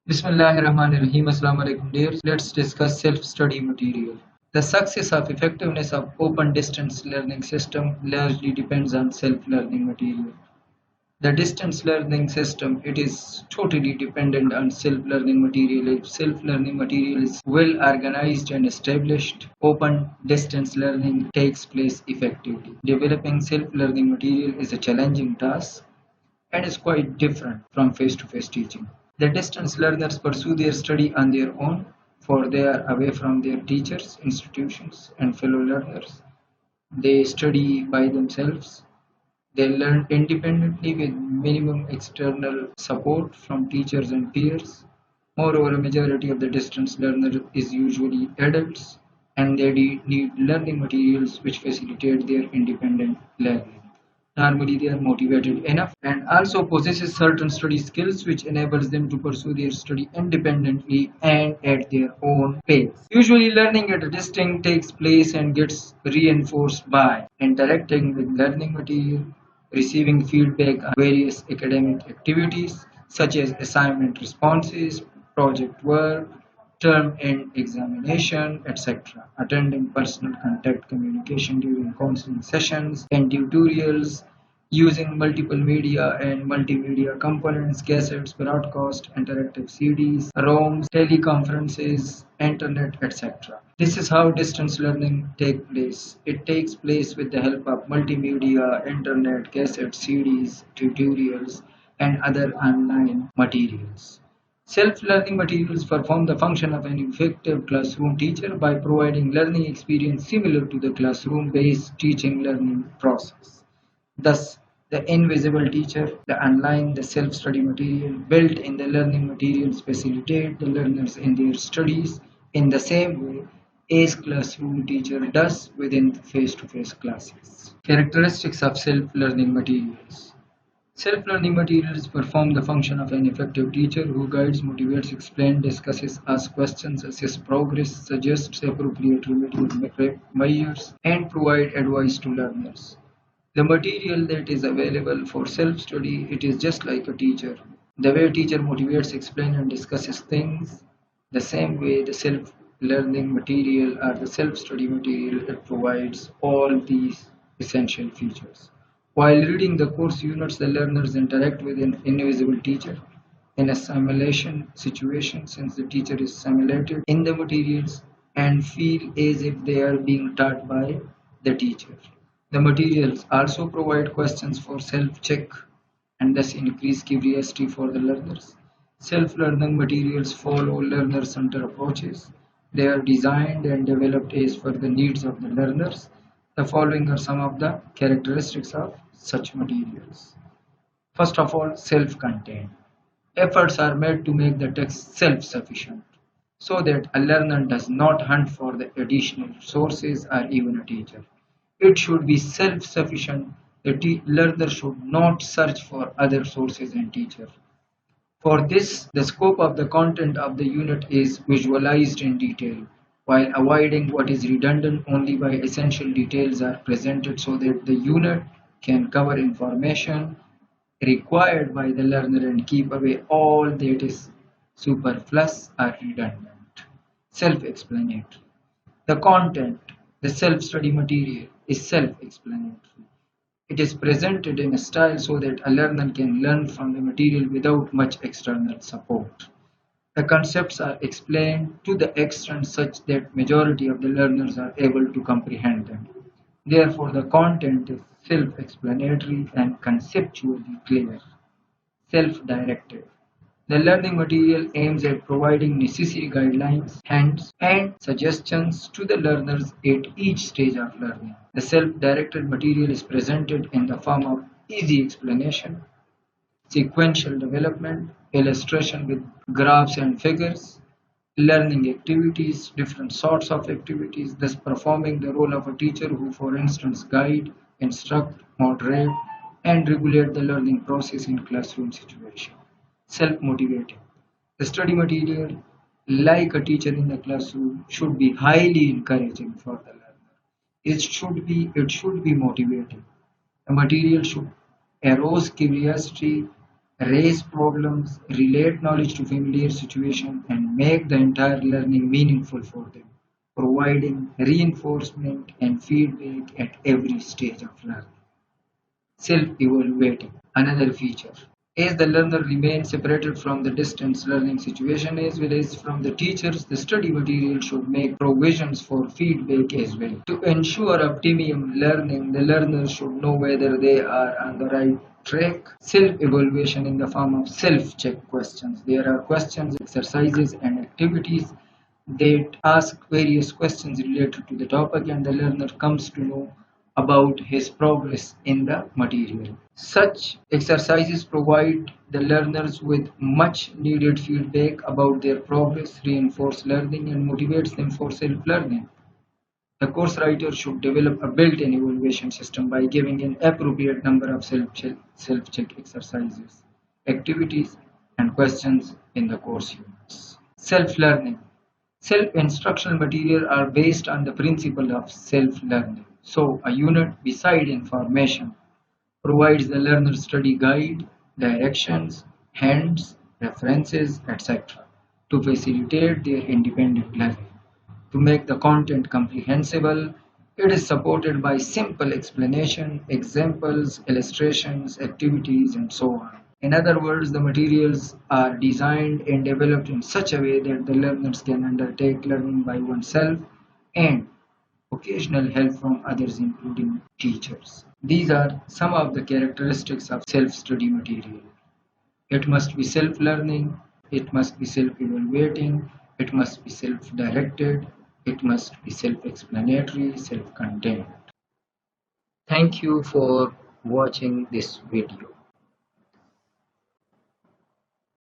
Bismillahirrahmanirrahim. Assalamu alaikum dear. Let's discuss self-study material. The success of effectiveness of open distance learning system largely depends on self-learning material. The distance learning system, it is totally dependent on self-learning material. If self-learning material is well organized and established, open distance learning takes place effectively. Developing self-learning material is a challenging task and is quite different from face-to-face teaching. The distance learners pursue their study on their own, for they are away from their teachers, institutions, and fellow learners. They study by themselves. They learn independently with minimum external support from teachers and peers. Moreover, a majority of the distance learner is usually adults, and they need learning materials which facilitate their independent learning. Normally, they are motivated enough and also possesses certain study skills which enables them to pursue their study independently and at their own pace. Usually, learning at a distance takes place and gets reinforced by interacting with learning material, receiving feedback on various academic activities such as assignment responses, project work, term end examination, etc. Attending personal contact communication during counseling sessions and tutorials, using multiple media and multimedia components, cassettes, broadcast, interactive CDs, ROMs, teleconferences, internet, etc. This is how distance learning takes place. It takes place with the help of multimedia, internet, cassettes, CDs, tutorials, and other online materials. Self-learning materials perform the function of an effective classroom teacher by providing learning experience similar to the classroom-based teaching learning process. Thus, the invisible teacher, the online, the self-study material built in the learning materials facilitate the learners in their studies in the same way as classroom teacher does within face-to-face classes. Characteristics of self-learning materials. Self-learning materials perform the function of an effective teacher who guides, motivates, explains, discusses, asks questions, assesses progress, suggests appropriate remedial measures, and provide advice to learners. The material that is available for self-study, it is just like a teacher. The way teacher motivates, explains, and discusses things, the same way the self-learning material or the self-study material, it provides all these essential features. While reading the course units, the learners interact with an invisible teacher in a simulation situation since the teacher is simulated in the materials and feel as if they are being taught by the teacher. The materials also provide questions for self-check and thus increase curiosity for the learners. Self-learning materials follow learner-centered approaches. They are designed and developed as per the needs of the learners. The following are some of the characteristics of such materials. First of all, self-contained. Efforts are made to make the text self-sufficient so that a learner does not hunt for the additional sources or even a teacher. It should be self-sufficient. The learner should not search for other sources and teachers. For this, the scope of the content of the unit is visualized in detail, while avoiding what is redundant. Only by essential details are presented so that the unit can cover information required by the learner and keep away all that is superfluous or redundant. Self-explanatory. The content, the self-study material, is self-explanatory. It is presented in a style so that a learner can learn from the material without much external support. The concepts are explained to the extent such that majority of the learners are able to comprehend them. Therefore, the content is self-explanatory and conceptually clear. Self-directed. The learning material aims at providing necessary guidelines, hints, and suggestions to the learners at each stage of learning. The self-directed material is presented in the form of easy explanation, sequential development, illustration with graphs and figures, learning activities, different sorts of activities, thus performing the role of a teacher who, for instance, guide, instruct, moderate, and regulate the learning process in classroom situation. Self-motivating. The study material, like a teacher in the classroom, should be highly encouraging for the learner. It should be motivating. The material should arouse curiosity raise problems, relate knowledge to familiar situation, and make the entire learning meaningful for them, providing reinforcement and feedback at every stage of learning. Self-evaluating, another feature. As the learner remains separated from the distance learning situation as well as from the teachers, the study material should make provisions for feedback as well. To ensure optimum learning, the learner should know whether they are on the right track. Self-evaluation in the form of self-check questions. There are questions, exercises, and activities that ask various questions related to the topic, and the learner comes to know about his progress in the material. Such exercises provide the learners with much needed feedback about their progress, reinforce learning, and motivates them for self-learning. The course writer should develop a built-in evaluation system by giving an appropriate number of self-check exercises, activities, and questions in the course units. Self-learning. Self-instructional material are based on the principle of self-learning. So, a unit beside information provides the learner study guide, directions, hints, references, etc. to facilitate their independent learning. To make the content comprehensible, it is supported by simple explanation, examples, illustrations, activities, and so on. In other words, the materials are designed and developed in such a way that the learners can undertake learning by oneself and occasional help from others, including teachers. These are some of the characteristics of self-study material. It must be self-learning, it must be self-evaluating, it must be self-directed, it must be self-explanatory, self-contained. Thank you for watching this video.